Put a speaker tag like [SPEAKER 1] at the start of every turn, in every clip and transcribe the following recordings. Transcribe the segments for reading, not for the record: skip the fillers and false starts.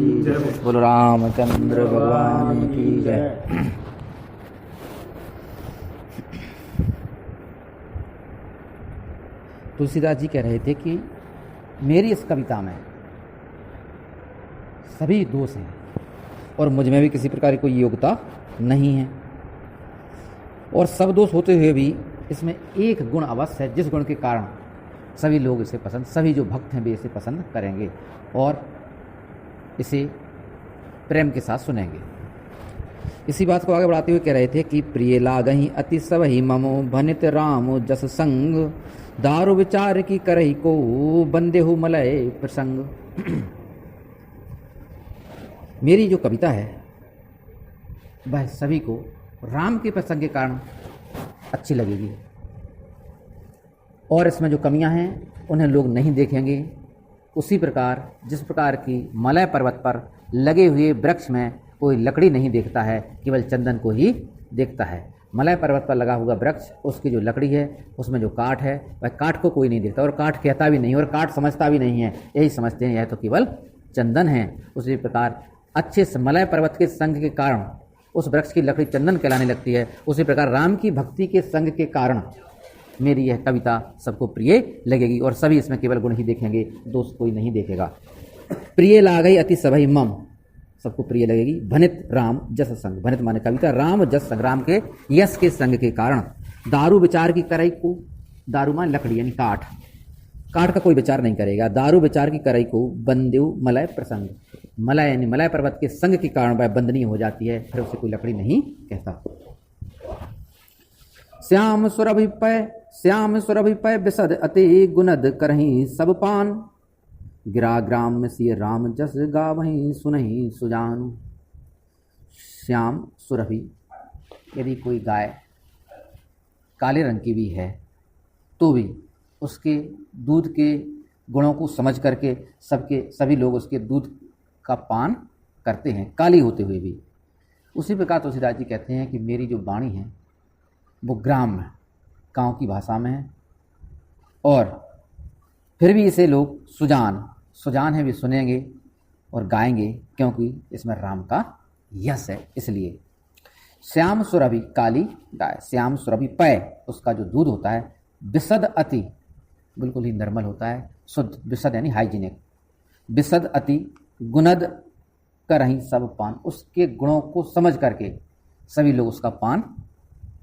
[SPEAKER 1] की जय। बोलो रामचंद्र भगवान की जय। तुलसीदास जी कह रहे थे कि मेरी इस कविता में सभी दोष हैं और मुझ में भी किसी प्रकार की कोई योग्यता नहीं है, और सब दोष होते हुए भी इसमें एक गुण अवश्य है जिस गुण के कारण सभी लोग इसे पसंद, सभी जो भक्त हैं वे इसे पसंद करेंगे और इसे प्रेम के साथ सुनेंगे। इसी बात को आगे बढ़ाते हुए कह रहे थे कि प्रिय लागहि अति सबहि ममो भनित राम जस संग, दारु विचार की करहि को बंदे हो मलय प्रसंग। मेरी जो कविता है वह सभी को राम के प्रसंग के कारण अच्छी लगेगी, और इसमें जो कमियां हैं उन्हें लोग नहीं देखेंगे। उसी प्रकार जिस प्रकार की मलय पर्वत पर लगे हुए वृक्ष में कोई लकड़ी नहीं देखता है, केवल चंदन को ही देखता है। मलय पर्वत पर लगा हुआ वृक्ष, उसकी जो लकड़ी है, उसमें जो काठ है, वह काठ को कोई नहीं देखता, और काठ कहता भी नहीं और काठ समझता भी नहीं है, यही समझते हैं यह तो केवल चंदन है। उसी प्रकार अच्छे मलय पर्वत के संग के कारण उस वृक्ष की लकड़ी चंदन कहलाने लगती है। उसी प्रकार राम की भक्ति के संग के कारण मेरी यह कविता सबको प्रिय लगेगी और सभी इसमें केवल गुण ही देखेंगे, दोष कोई नहीं देखेगा। प्रिय लागई अति सबहि मम, सबको प्रिय लगेगी। भनित राम जस संग, भनित माने कविता, राम जस संग, राम के यश के संग के कारण। दारू विचार की करई को, दारू मान लकड़ी यानी काठ, काठ का कोई विचार नहीं करेगा। दारू विचार की करई को बंदेव मलय प्रसंग, मलय यानी मलय पर्वत के संग के कारण वह बंदनीय हो जाती है, फिर उसे कोई लकड़ी नहीं कहता। श्याम सुरभि पय विशद अति गुणद करहि सब पान, गिरा ग्राम में सिय राम जस गावहि सुनहि सुजान। श्याम सुरभि, यदि कोई गाय काले रंग की भी है तो भी उसके दूध के गुणों को समझ करके सभी लोग उसके दूध का पान करते हैं, काली होते हुए भी। उसी प्रकार तुलसीदास जी कहते हैं कि मेरी जो वाणी है वो ग्राम में, गाँव की भाषा में है, और फिर भी इसे लोग सुजान है भी सुनेंगे और गाएंगे, क्योंकि इसमें राम का यश है। इसलिए श्याम सुरभि, काली गाय, श्याम सुरभि पय, उसका जो दूध होता है विशद अति, बिल्कुल ही निर्मल होता है, शुद्ध, विशद यानी हाइजीनिक। विशद अति गुणद करहि सब पान, उसके गुणों को समझ करके सभी लोग उसका पान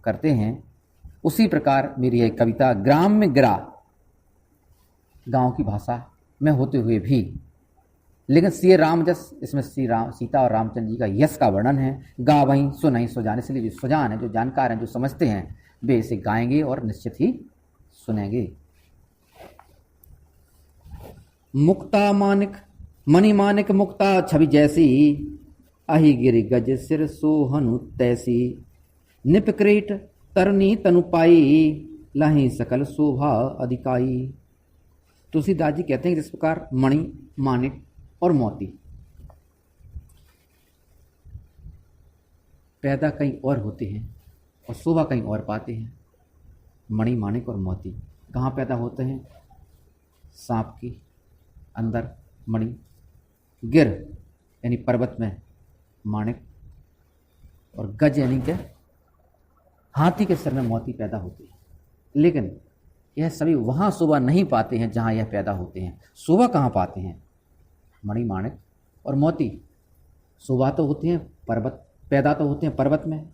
[SPEAKER 1] करते हैं। उसी प्रकार मेरी यह कविता ग्राम में गिरा, गांव की भाषा में होते हुए भी, लेकिन सिय राम जस, इसमें सीता और रामचंद्र जी का यश का वर्णन है। गा वहीं सुनहि सुजान, इसलिए जो सुजान है, जो जानकार हैं, जो समझते हैं, वे इसे गाएंगे और निश्चित ही सुनेंगे। मुक्ता मानिक मणि मानिक मुक्ता छवि जैसी, अहि गिरि गज सिर सोहनु तैसी, निपक्रीट तरनी तनु पाई, लहि सकल शोभा अधिकाई। तुलसीदास जी कहते हैं कि जिस प्रकार मणि, मानिक और मोती पैदा कहीं और होते हैं और शोभा कहीं और पाते हैं, मणि, मानिक और मोती कहाँ पैदा होते हैं? सांप के अंदर मणि, गिर यानी पर्वत में माणिक, और गज यानी के हाथी के सिर में मोती पैदा होते हैं। लेकिन यह सभी वहाँ शोभा नहीं पाते हैं जहाँ यह पैदा होते हैं। शोभा कहाँ पाते हैं? मणि, माणिक और मोती शोभा तो होती हैं पर्वत, पैदा तो होते हैं पर्वत में,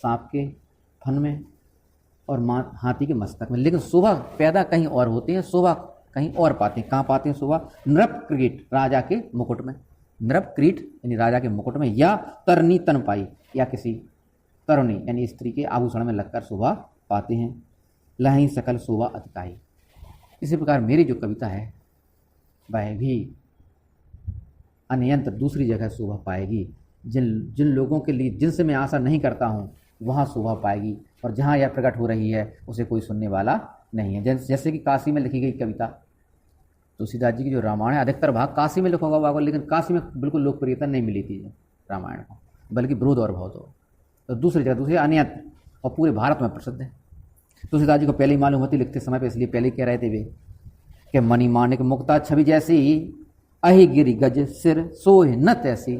[SPEAKER 1] सांप के फन में और हाथी के मस्तक में, लेकिन शोभा पैदा कहीं और होती है, शोभा कहीं और पाते हैं। कहाँ पाते हैं शोभा? नृप क्रीट, राजा के मुकुट में, नृप क्रीट यानी राजा के मुकुट में, या तरनी तनपाई, या किसी तरुणी यानी स्त्री के आभूषण में लगकर शोभा पाते हैं। लहि सकल शोभा अतिकाई। इसी प्रकार मेरी जो कविता है वह भी अनयंत्र दूसरी जगह शोभा पाएगी। जिन लोगों के लिए, जिनसे मैं आशा नहीं करता हूँ, वहाँ शोभा पाएगी, और जहाँ यह प्रकट हो रही है उसे कोई सुनने वाला नहीं है। जैसे कि काशी में लिखी गई कविता, तुलसीदास जी की जो रामायण है, अधिकतर भाग काशी में लिखा हुआ, लेकिन काशी में बिल्कुल लोकप्रियता नहीं मिली थी रामायण को, बल्कि विरोध और भाव तो दूसरी जगह, दूसरी अन्यत्र, और पूरे भारत में प्रसिद्ध है। तुलसीदास जी को पहले ही मालूम होती लिखते समय पे, इसलिए पहले ही कह रहे थे वे कि मणि माणिक मुक्ता छवि जैसी, अहि गिरि गज सिर सोह न तैसी।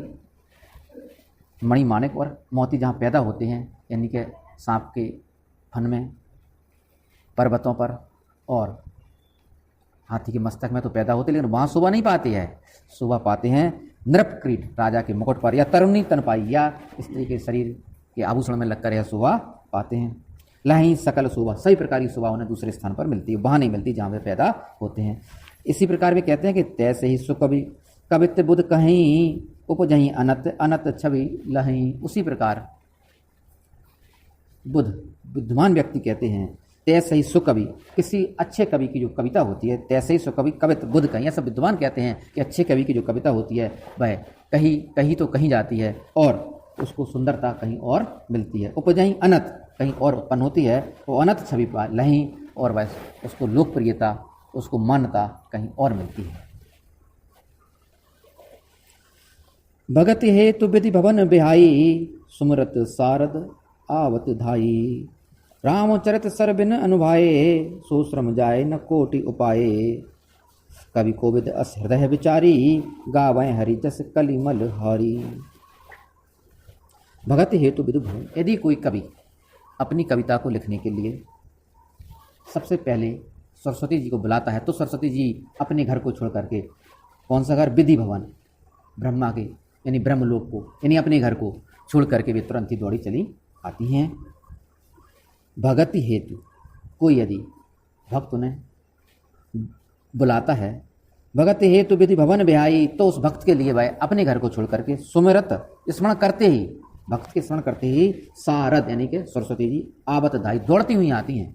[SPEAKER 1] मणि माणिक और मोती जहाँ पैदा होते हैं, यानी कि सांप के फन में, पर्वतों पर और हाथी के मस्तक में तो पैदा होते, लेकिन वहाँ शोभा नहीं पाती है। शोभा पाते हैं नृप क्रीट, राजा के मुकुट पर, या तरुणी तनपाई, या स्त्री के शरीर के आभूषण में लगकर यह शोभा पाते हैं। लही सकल शोभा, सही प्रकार की शोभा उन्हें दूसरे स्थान पर मिलती है, वहाँ नहीं मिलती जहाँ वे पैदा होते हैं। इसी प्रकार वे कहते हैं कि तैसे ही सुकवि कवित्व बुध कहीं उपजहीं अनत, अनत छवि लहीं। उसी प्रकार बुध, बुद्धिमान व्यक्ति कहते हैं, तैसे ही सुकवि, किसी अच्छे कवि की जो कविता होती है, तैसे ही सुकवि कवित्व बुध कहीं, ऐसा विद्वान कहते हैं कि अच्छे कवि की जो कविता होती है वह कहीं तो कहीं जाती है और उसको सुंदरता कहीं और मिलती है। उपजहीं अनत, कहीं और उत्पन्न होती है, वो अनत छवि पा लहीं, और वह उसको लोकप्रियता, उसको मान्यता कहीं और मिलती है। भगत हेतु विधि भवन बिहाई, सुमरत सारद आवत धाई। रामचरित सर बिन अनुभाए, सो श्रम जाए न कोटि उपाये। कवि कोविद अस हृदय विचारी, गावै हरि जस कलिमल हारी। भगत हेतु विधि भवन, यदि कोई कवि अपनी कविता को लिखने के लिए सबसे पहले सरस्वती जी को बुलाता है, तो सरस्वती जी अपने घर को छोड़ करके, कौन सा घर, विधि भवन, ब्रह्मा के यानी ब्रह्मलोक को, यानी अपने घर को छोड़ करके वे तुरंत ही दौड़ी चली आती हैं। भगति हेतु, कोई यदि भक्त उन्हें बुलाता है, भगति हेतु विधि भवन बिहाई, तो उस भक्त के लिए वह अपने घर को छोड़ करके सुमिरत, स्मरण करते ही, भक्त के स्मरण करते ही, सारद यानी कि सरस्वती जी आवत धाई, दौड़ती हुई आती हैं,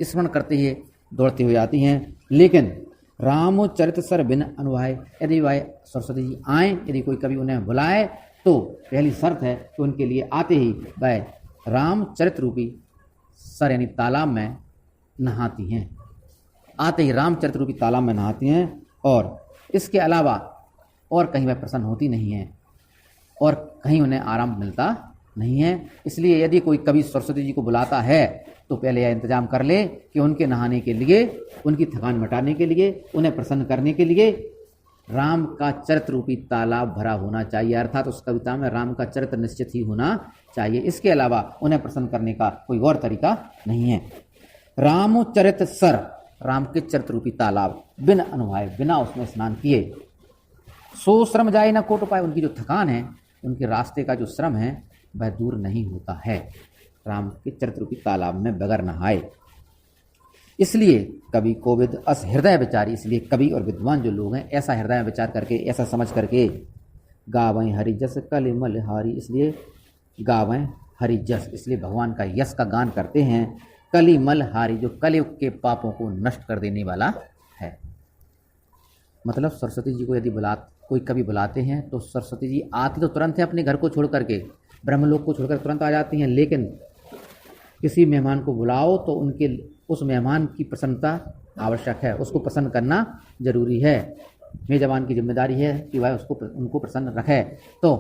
[SPEAKER 1] स्मरण करते ही दौड़ती हुई आती हैं। लेकिन रामचरित सर बिन अनुभाए, यदि वह सरस्वती जी आए, यदि कोई कभी उन्हें बुलाए, तो पहली शर्त है कि उनके लिए आते ही वह रामचरित रूपी सर यानी तालाब में नहाती हैं, आते ही रामचरित रूपी तालाब में नहाती हैं, और इसके अलावा और कहीं वह प्रसन्न होती नहीं है और कहीं उन्हें आराम मिलता नहीं है। इसलिए यदि कोई कवि सरस्वती जी को बुलाता है तो पहले यह इंतजाम कर ले कि उनके नहाने के लिए, उनकी थकान मिटाने के लिए, उन्हें प्रसन्न करने के लिए राम का चरित्र रूपी तालाब भरा होना चाहिए, अर्थात उस कविता में राम का चरित्र निश्चित ही होना चाहिए। इसके अलावा उन्हें प्रसन्न करने का कोई और तरीका नहीं है। रामचरित सर, राम के चरित्र रूपी तालाब, बिन अनुभाए, बिना उसमें स्नान किए, सो श्रम जाए न कोट पाए, उनकी जो थकान है, उनके रास्ते का जो श्रम है वह दूर नहीं होता है राम के चरित्र रूपी तालाब में बगैर नहाए। इसलिए कवि कोविद अस हृदय विचारी, इसलिए कवि और विद्वान जो लोग हैं ऐसा हृदय विचार करके, ऐसा समझ करके, गावें हरि जस कलिमल हारी, इसलिए गावें हरि जस, इसलिए भगवान का यश का गान करते हैं। कलिमल हारी, जो कलयुग के पापों को नष्ट कर देने वाला है। मतलब सरस्वती जी को यदि कोई कवि बुलाते हैं तो सरस्वती जी आती तो तुरंत है, अपने घर को छोड़ करके, ब्रह्मलोक को छोड़कर तुरंत आ जाती हैं, लेकिन किसी मेहमान को बुलाओ तो उनके उस मेहमान की प्रसन्नता आवश्यक है, उसको प्रसन्न करना जरूरी है। मेजबान की जिम्मेदारी है कि वह उनको प्रसन्न रखे। तो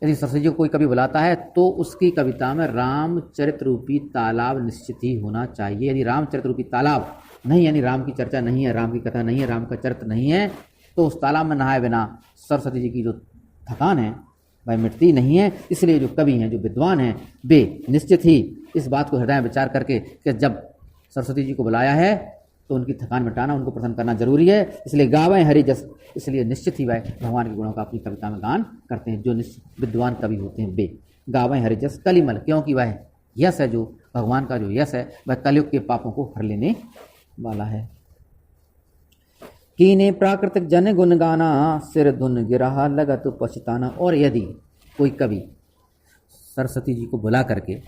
[SPEAKER 1] यदि सरस्वती जी को कोई कवि बुलाता है तो उसकी कविता में रामचरित रूपी तालाब निश्चित ही होना चाहिए। यदि रामचरित रूपी तालाब नहीं, यानी राम की चर्चा नहीं है, राम की कथा नहीं है, राम का चरित्र नहीं है, तो उस तालाब में नहाए बिना सरस्वती जी की जो थकान है वह मिटती नहीं है। इसलिए जो कवि हैं, जो विद्वान हैं, वे निश्चित ही इस बात को हृदय में विचार करके कि जब सरस्वती जी को बुलाया है तो उनकी थकान मिटाना, उनको प्रसन्न करना जरूरी है। इसलिए गावें हरि जस, इसलिए निश्चित ही वह भगवान के गुणों का अपनी कविता में गान करते हैं। जो विद्वान कवि होते हैं वे गावें हरि जस कलिमल, क्योंकि वह यश है, जो भगवान का जो यश है वह कलयुग के पापों को हर लेने वाला है। कीने प्राकृतिक जन गुण गाना, सिर धुन गिरा लगत पछताना। और यदि कोई कवि सरस्वती जी को बुला करके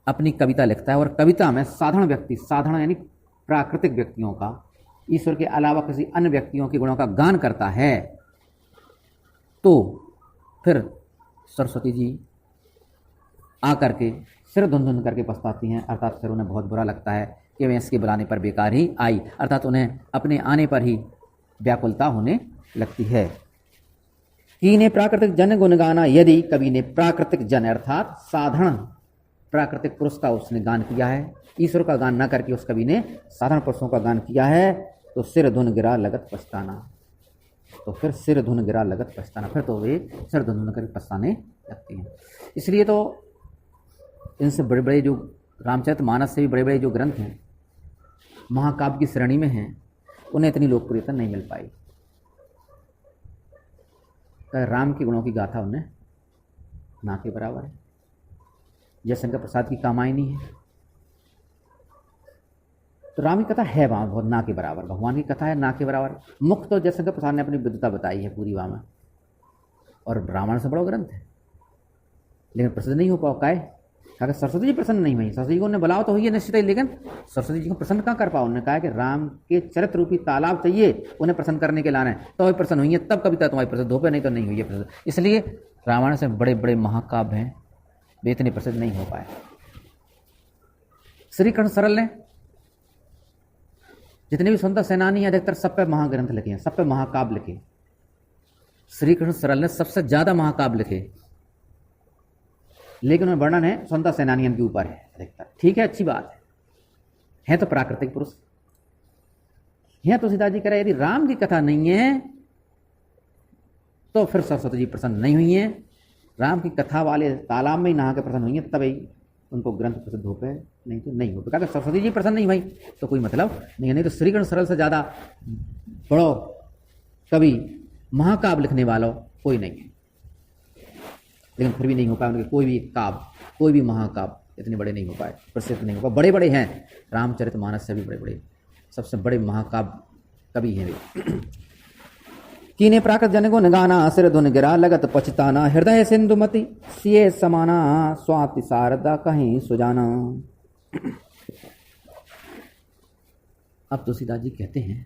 [SPEAKER 1] अपनी कविता लिखता है और कविता में साधारण व्यक्ति, साधारण यानी प्राकृतिक व्यक्तियों का, ईश्वर के अलावा किसी अन्य व्यक्तियों के गुणों का गान करता है, तो फिर सरस्वती जी आकर के सिर धुन धुन करके पछताती हैं, अर्थात फिर उन्हें बहुत बुरा लगता है कि वे इसके बुलाने पर बेकार ही आई, अर्थात उन्हें अपने आने पर ही व्याकुलता होने लगती है। कीने प्राकृतिक जन गुण गाना, यदि कवि ने प्राकृतिक जन अर्थात साधारण प्राकृतिक पुरुष का उसने गान किया है, ईश्वर का गान न करके उस कवि ने साधारण पुरुषों का गान किया है, तो सिर धुन गिरा लगत पछताना, तो फिर सिर धुन गिरा लगत पछताना, फिर तो वे सिर धुन कर पछताने लगती हैं। इसलिए तो इनसे बड़े बड़े जो रामचरितमानस से भी बड़े बड़े जो ग्रंथ हैं महाकाव्य की श्रेणी में हैं, उन्हें इतनी लोकप्रियता नहीं मिल पाई। राम के गुणों की गाथा उन्हें ना के बराबर है। जयशंकर प्रसाद की कामायनी है, तो राम की कथा है वहाँ बहुत ना के बराबर, भगवान की कथा है ना के बराबर। मुख्य तो जयशंकर प्रसाद ने अपनी विद्वता बताई है पूरी वहाँ में, और रामायण से बड़ा ग्रंथ है, लेकिन प्रसिद्ध नहीं हो पाओ। काहे? कहा सरस्वती जी प्रसन्न नहीं हुई। सरस्वती जी को उन्हें बुलाओ तो हुई है निश्चित ही, लेकिन सरस्वती जी को प्रसन्न कहाँ कर पाओ। उन्होंने कहा कि राम के चरित्र रूपी तालाब चाहिए उन्हें प्रसन्न करने के लाने, तो वही प्रसन्न हुई है, तब कविता तुम्हारी प्रसिद्ध हो पे, नहीं तो नहीं हुई है प्रसिद्ध। इसलिए रामायण से बड़े बड़े महाकाव्य हैं, वे इतने प्रसिद्ध नहीं हो पाए। श्री कृष्ण सरल ने जितने भी स्वतंत्र सेनानी हैं अधिकतर सब पे महाग्रंथ लिखे हैं, सब पे महाकाव्य लिखे। श्री कृष्ण सरल ने सबसे ज्यादा महाकाव्य लिखे, लेकिन उनमें वर्णन है स्वतंत्र सेनानियन के ऊपर है अधिकतर। ठीक है, अच्छी बात है तो प्राकृतिक पुरुष है। तुलसीदास जी कह रहे यदि राम की कथा नहीं है तो फिर सरस्वती जी प्रसन्न नहीं हुई है। राम की कथा वाले तालाब में ही नहा के प्रसन्न हुई है, तभी उनको ग्रंथ प्रसिद्ध हो पाए, नहीं तो नहीं हो पाए। अगर सरस्वती जी प्रसन्न नहीं हुई तो कोई मतलब नहीं है। नहीं तो श्रीकृष्ण सरल से ज्यादा बड़ो कवि महाकाव्य लिखने वालों कोई नहीं है, लेकिन फिर भी नहीं हो पाया उनके कोई भी काव्य, कोई भी महाकाव्य इतने बड़े नहीं हो पाए, प्रसिद्ध नहीं हो पाए। बड़े बड़े हैं, रामचरितमानस से भी बड़े बड़े, सबसे बड़े महाकाव्य कवि हैं वे। कीने प्राकृत जन को निगाना, सिर धुन गिरा लगत पछताना, हृदय सिंधुमति सिए समाना, स्वाति शारदा कहीं सुजाना। अब तुलसीदास जी कहते हैं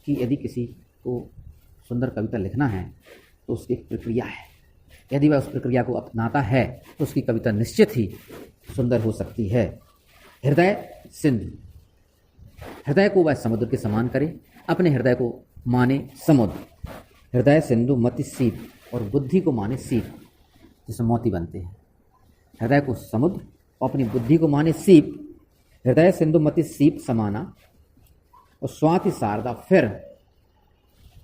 [SPEAKER 1] कि यदि किसी को सुंदर कविता लिखना है तो उसकी एक प्रक्रिया है। यदि वह उस प्रक्रिया को अपनाता है तो उसकी कविता निश्चित ही सुंदर हो सकती है। हृदय सिंधु, हृदय को वह समुद्र के समान करे, अपने हृदय को माने समुद्र। हृदय सिंधु मति सीप, और बुद्धि को माने सीप जिससे मोती बनते हैं। हृदय को समुद्र और अपनी बुद्धि को माने सीप। हृदय सिंधु मति सीप समाना, और स्वाति शारदा, फिर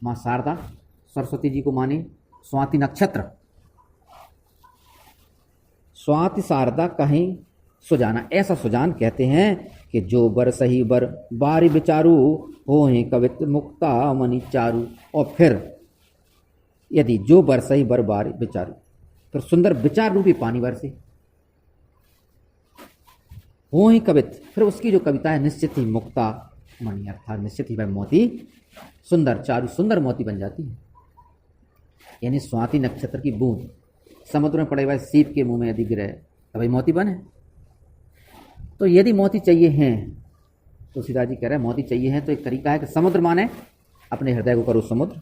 [SPEAKER 1] माँ शारदा सरस्वती जी को माने स्वाति नक्षत्र। स्वाति शारदा कहीं सुजाना, ऐसा सुजान कहते हैं कि जो बर सही बर बारी विचारू, हो कवित मुक्ता मणि चारू। और फिर यदि जो बर सही बर बारी विचारू, फिर सुंदर विचार रूपी पानी बरसे, हो ही कवित, फिर उसकी जो कविता है निश्चित ही मुक्ता मणि, अर्थात निश्चित ही वह मोती सुंदर चारू सुंदर मोती बन जाती है। यानी स्वाति नक्षत्र की बूंद समुद्र में पड़े हुए सीप के मुंह में यदि गिरे तो भाई मोती बने। तो यदि मोती चाहिए हैं, तो तुलसीदास जी कह रहे हैं मोती चाहिए हैं तो एक तरीका है कि समुद्र माने अपने हृदय को करो समुद्र,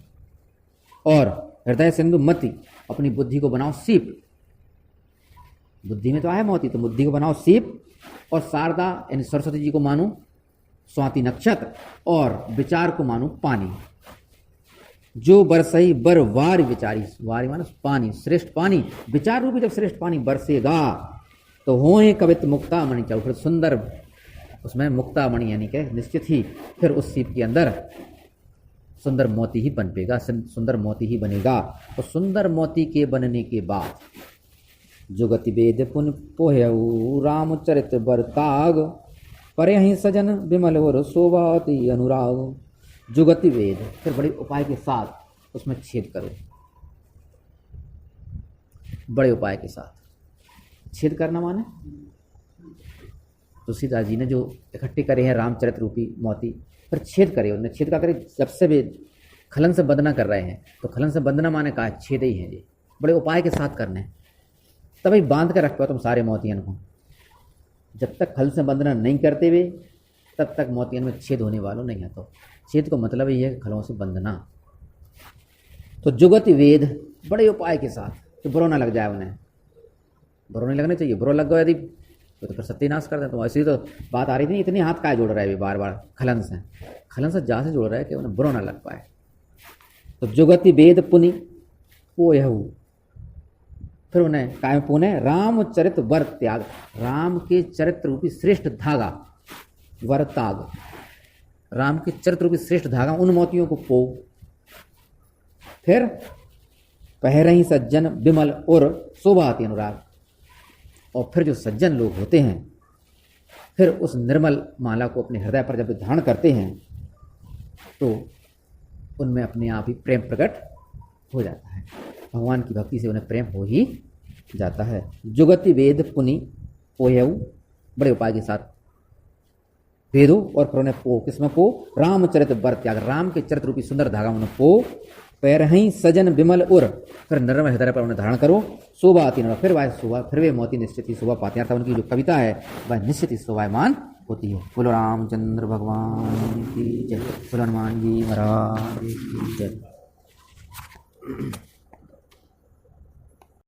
[SPEAKER 1] और हृदय सिंधु मति, अपनी बुद्धि को बनाओ सीप। बुद्धि में तो आए मोती, तो बुद्धि को बनाओ सीप। और शारदा यानी सरस्वती जी को मानो स्वाति नक्षत्र, और विचार को मानो पानी। जो बरसई बर वार विचारी, वारी मानो पानी, श्रेष्ठ पानी, विचार रूपी जब श्रेष्ठ पानी बरसेगा तो हो कवित मुक्ता मणि चारू, फिर सुंदर उसमें मुक्ता मणि यानी कि निश्चित ही फिर उस सीप के अंदर सुंदर मोती ही बन पेगा, सुंदर मोती ही बनेगा। और सुंदर मोती के बनने के बाद जुगति वेद पुन पोह्यऊ, रामचरित बरताग, पर यहीं सजन विमल और शोभाति अनुराग। जुगति वेद, फिर बड़े उपाय के साथ उसमें छेद करो, बड़े उपाय के साथ छेद करना माने तुलसीदास जी ने जो इकट्ठे करे हैं रामचरित रूपी मोती, फिर छेद करे। उन्हें छेद का करे, जब से वे खलन से बंधना कर रहे हैं तो खलन से बंधना माने कहा छेद ही है, ये बड़े उपाय के साथ करने, तभी बांध कर रखो तुम सारे मोतियन को। जब तक खल से बंधना नहीं करते वे तब तक मोतियन में छेद होने वालों नहीं है। तो छेद को मतलब ही है खलों से बंधना। तो जुगति वेद, बड़े उपाय के साथ, तो बुरो ना लग जाए उन्हें, बुरो नहीं लगने चाहिए। बुरो लग गए यदि तो फिर सत्यानाश कर दें। तो ऐसी तो बात आ रही थी, इतनी हाथ काय जोड़ रहा है बार बार खलन से जहाँ से जोड़ रहा है कि उन्हें बुरो ना लग पाए। तो जुगति वेद पुनि पोयहु, फिर उन्हें काय पुने रामचरित वर त्याग, राम के चरित्र रूपी श्रेष्ठ धागा वर त्याग, राम के चरित्र रूपी श्रेष्ठ धागा उन मोतियों को पो, फिर पहरही सज्जन विमल और शोभाति अनुराग, और फिर जो सज्जन लोग होते हैं फिर उस निर्मल माला को अपने हृदय पर जब धारण करते हैं तो उनमें अपने आप ही प्रेम प्रकट हो जाता है। भगवान की भक्ति से उन्हें प्रेम हो ही जाता है। जुगति वेद पुनि पोयऊ, बड़े उपाय के साथ वेदों और फिर उन्हें पो, किसमें पो, रामचरित वर त्याग, राम के चरित्र रूपी सुंदर धागा उन्हें पो, पैरही सजन विमल उर, फिर निर्मल हृदय पर उन्हें धारण करो, शोभा आती न, फिर वह शोभा, फिर वे मोती निश्चित ही शोभा पाते हैं, अर्थात उनकी जो कविता है वह निश्चित ही शोभायमान होती है। बोलो रामचंद्र भगवान की जय, बोलो हनुमान जी महाराज की जय।